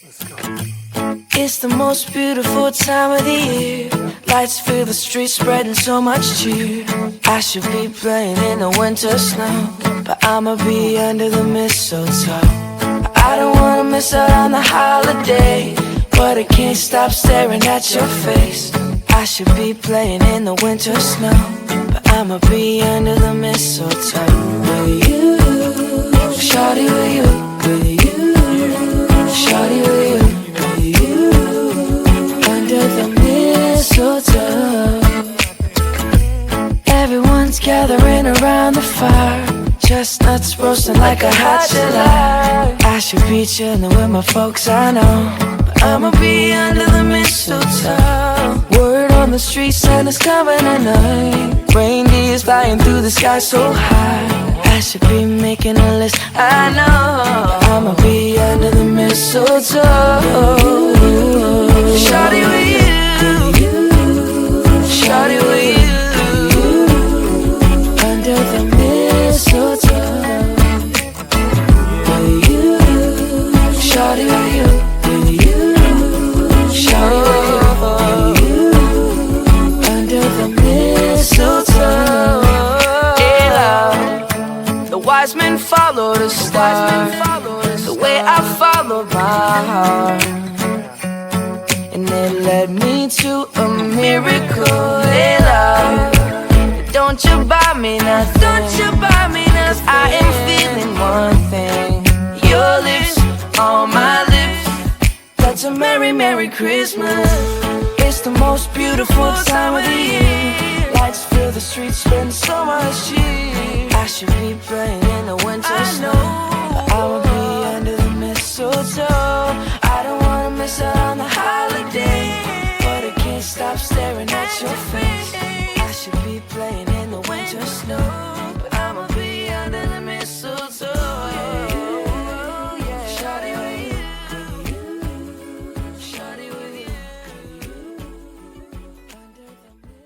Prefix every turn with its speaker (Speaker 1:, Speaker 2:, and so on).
Speaker 1: Let's go.
Speaker 2: It's the most beautiful time of the year. Lights fill the streets, spreading so much cheer. I should be playing in the winter snow, but I'ma be under the mistletoe. I don't wanna miss out on the holiday, but I can't stop staring at your face. I should be playing in the winter snow, but I'ma be under the mistletoe. With you, shawty, with you, with you, shawty, with you, with you, under the mistletoe. Everyone's gathering around the fire, chestnuts roasting like a hot July. I should be chilling with my folks, I know, but I'ma be under the mistletoe. Word on the street, Santa's coming tonight. Reindeer's flying through the sky so high. I should be making a list, I know. I'ma be under the mistletoe. Shawty with you, shawty with you, under the mistletoe. With you, shawty with you, with you, shawty with you, under the mistletoe. Hey love, the wise men follow the star, the way I follow my heart, and it led me to a miracle. Hey love, don't you buy me nothing, don't you buy me nothing. I am feeling one thing, your lips on my lips. That's a merry, merry Christmas. It's the most beautiful time of the year. Lights fill the streets, spend so much cheer. I should be playing in the winter snow, but I will